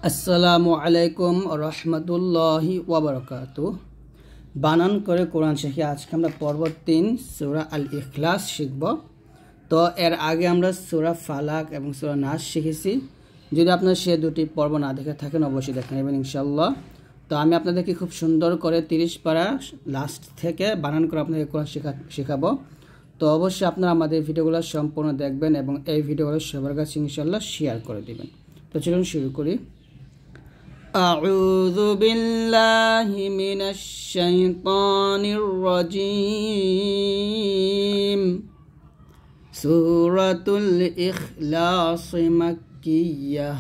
আসসালামু আলাইকুম রহমতুল্লাহি ওয়াবারাকাতুহ। বানান করে কোরআন শিখি। আজকে আমরা পর্ব 3 সূরা আল ইখলাস শিখব। তো এর আগে আমরা সূরা ফালাক এবং সূরা নাস শিখেছি। যদি আপনারা সে দুটি পর্ব না দেখে থাকেন অবশ্যই দেখে নেবেন ইনশাআল্লাহ। তো আমি আপনাদেরকে খুব সুন্দর করে 30 পারা লাস্ট থেকে বানান করে আপনাদের কোরআন শেখাবো। তো অবশ্যই আপনারা আমাদের ভিডিওগুলো সম্পূর্ণ দেখবেন এবং এই ভিডিওগুলো সবার কাছে ইনশাআল্লাহ শেয়ার করে দিবেন। তো চলুন শুরু করি। أعوذ بالله من الشيطان الرجيم. سورة الإخلاص مكية.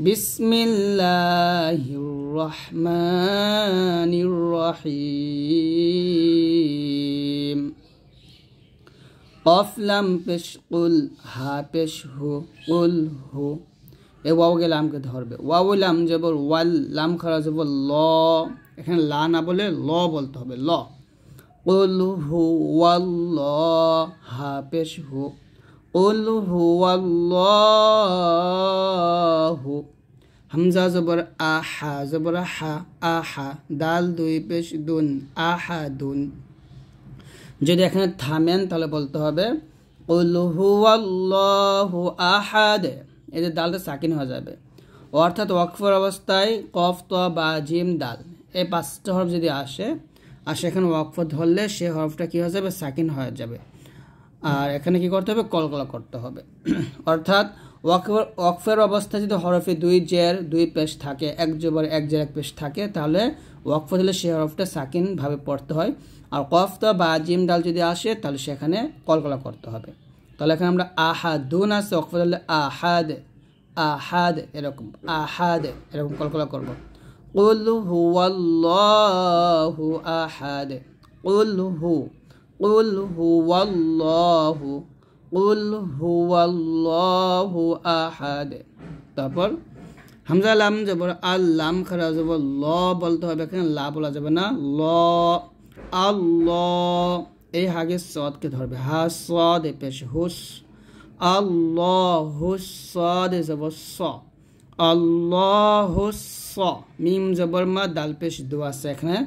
بسم الله الرحمن الرحيم. قف لم পেশ قل হা পেশ হু قل হু। এ ওয়াওকে লামকে ধরবে। ওয়াও লাম জবর ওয়াল, লাম খারা জবর ল। এখানে লা না বলে ল বলতে হবে, ল। কুল হুয়াল্লাহ হা পেশ হু। কুল হুয়াল্লাহু। হামজা জবর আহা জবর হা আহা। দাল দুই পেশ দুন আহাদুন। যদি এখানে থামেন তাহলে বলতে হবে কুল হুয়াল্লাহু আহাদ। এদের দালটা সাকিন হয়ে যাবে, অর্থাৎ ওয়াকফের অবস্থায় কফ ত বা জিম দাল এই 5টা হরফ যদি আসে এখানে ওয়াকফ ধরলে সে হরফটা কী হয়ে যাবে, সাকিন হয়ে যাবে। আর এখানে কি করতে হবে, কলকলা করতে হবে। অর্থাৎ ওয়াকফের অবস্থায় যদি হরফে 2 জের 2 পেশ থাকে, 1 জবর 1 জের 1 পেশ থাকে, তাহলে ওয়াকফ দিলে সে হরফটা সাকিন ভাবে পড়তে হয়। আর কফ ত বা জিম দাল যদি আসে তাহলে সেখানে কলকলা করতে হবে। তাহলে এখানে আমরা আহাদুন আছে, ওয়াকফ দিলে আহাদ আহাদ, এরকম আহাদ এরকম কলকলা করব। কুল হুয়াল্লাহু আহাদ। কুল হুয়াল্লাহু। কুল হুয়াল্লাহু আহাদ। তারপর হামজা লাম জবর আল, লাম খারা জবর ল বলতে হবে। এখানে লা বলা যাবে না, ল। আল্লাহ এই হাগে সদকে ধরবে, হা সদ পেশ হুস। আল্লাহুস সদ জবর স। আল্লাহুস স। মিম জবর মা দাল পেশ দু আছে এখানে।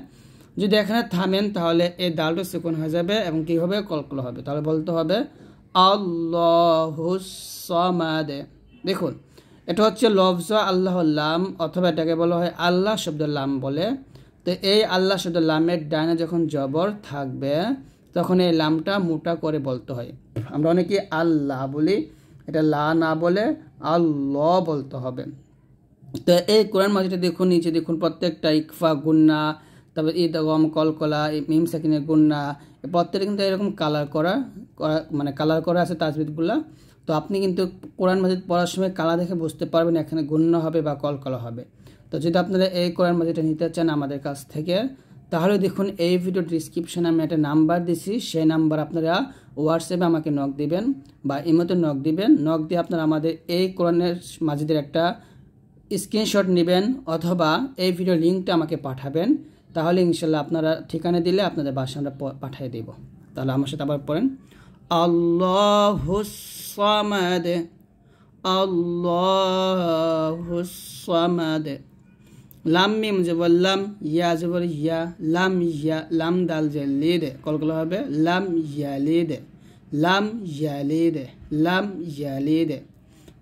যদি এখানে থামেন তাহলে এই দালটা সুকুন হয়ে যাবে এবং কি হবে, কলকলা হবে। তাহলে বলতে হবে আল্লাহুস সামাদ। দেখুন এটা হচ্ছে লফজ আল্লাহর লাম, অথবা এটাকে বলা হয় আল্লাহ শব্দের লাম বলে। তো এই আল্লাহ শব্দের লামের ডানে যখন জবর থাকবে তখন এই লামটা মোটা করে বলতে হয়। আমরা অনেকে আল্লাহ বলি, এটা লা না বলে আল্লাহ বলতে হবে। তো এই কোরআন মাজিদটা দেখুন, নিচে দেখুন প্রত্যেকটা ইকফা গুন্না, তারপর ঈদগম কলকলা, মিম সাকিনের গুন্না, প্রত্যেকটা কিন্তু এরকম কালার করা মানে কালার করা আছে তাজবিদগুলা। তো আপনি কিন্তু কোরআন মাজিদ পড়ার সময় কালার দেখে বুঝতে পারবেন এখানে গুন্না হবে বা কলকলা হবে। তো যদি আপনারা এই কোরআন মাজিদটা নিতে চান আমাদের কাছ থেকে, তাহলে দেখুন এই ভিডিও ডিসক্রিপশনে আমি একটা নাম্বার দিছি, সেই নাম্বার আপনারা হোয়াটসঅ্যাপে আমাকে নক দিবেন বা ইমোতে নক দিবেন। নক দিয়ে আপনারা আমাদের এই কোরআনের মাজিদের একটা স্ক্রিনশট নেবেন অথবা এই ভিডিও লিঙ্কটা আমাকে পাঠাবেন। তাহলে ইনশাল্লাহ আপনারা ঠিকানা দিলে আপনাদের বাসায় আমরা পাঠিয়ে দেব। তাহলে আমার সাথে আবার পড়েন, আল্লাহুস সামাদ। আল্লাহুস সামাদ। লাম মিম জবর লাম, ইয়া জবর ইয়া, লাম ইয়া, লাম দাল যে লিদ কলকলা হবে, লাম ইয়ালিদ। লাম ইয়ালিদ। লাম ইয়ালিদ।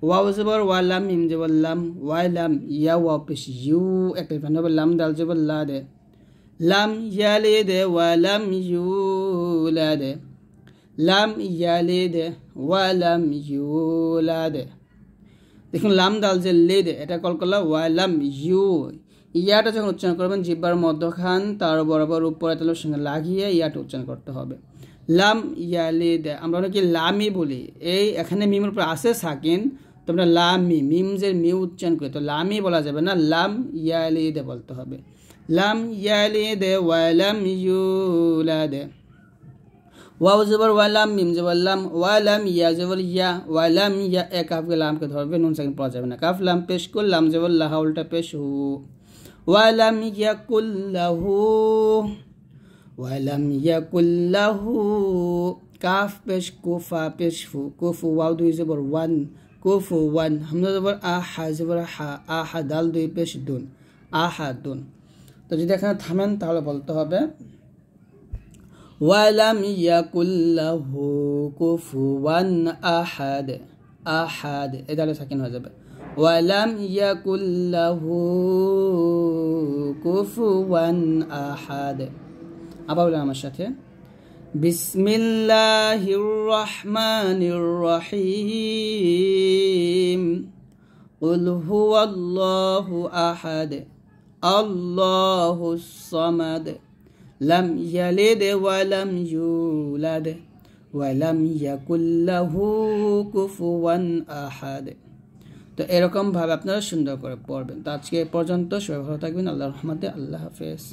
ওয়াও জবর ওয়া, লাম মিম জবর লাম, ওয়াই লাম ইয়া ওয়াও পেশ ইউ একটা ফান হবে, লাম দাল জবর লা দে। লাম ইয়ালিদ ওয়া লাম ইউলাদ। লাম ইয়ালিদ ওয়া লাম ইউলাদ। দেখুন লাম দাল যে লিদ এটা কলকলা, ওয়া লাম ইউ। ইয়াটা যখন উচ্চারণ করবেন জিহ্বার মধ্যখান তার বরাবর উপরে তালের সঙ্গে লাগিয়ে ইয়াটা উচ্চারণ করতে হবে, লাম ইয়ালিদ। আমরা অনেকে লামি বলি, এই এখানে মিমের উপর আসে সাকিন, তো আমরা লামি, মিম যে মি উচ্চারণ করি, তো লামি বলা যাবে না, লাম ইয়ালিদ বলতে হবে। লাম ইয়ালিদ ওয়া লাম ইউলাদ। ওয়াও জবর ওয়া লাম, মিম জবর লাম, ওয়া লাম ইয়া জবর ইয়া, ওয়া লাম ইয়া এক কাফকে লামকে ধরবে, নুন সাকিন পড়া যাবে না। কাফ লাম পেশ কুল, লাম জবর লাহা উল্টা পেশ হু। ওয়া লাম ইয়াকুল লাহু। ওয়া লাম ইয়াকুল লাহু। কাফ পেশ কুফা পেশ ফু, কুফু ওয়াও দুই জবর ওয়ান, কুফুওয়ান হামজা জবর আ হা জবর হা আহা দাল দুই পেশ দুন আহাদুন। তো যদি এখানে থামেন তাহলে বলতে হবে ওয়ালাম ইয়াকুল্লাহু কুফুওয়ান আহাদ আহাদ, এই দালে সাকিন হয়ে যাবে। ওয়ালাম ইয়াকুল্লাহু কুফুওয়ান আহাদ। আবার বলেন আমার সাথে, বিসমিল্লাহির রহমানির রহিম কুল হুয়াল্লাহু আহাদ আল্লাহুস সামাদ লাম ইয়ালিদ ওয়া লাম ইউলাদ ওয়া লাম ইয়াকুল লাহু কুফুওয়ান আহাদ। তো এরকম ভাবে আপনারা সুন্দর করে পড়বেন। তো আজকে এ পর্যন্ত, সবাই ভালো থাকবেন। আল্লাহর রহমতে, আল্লাহ হাফেজ।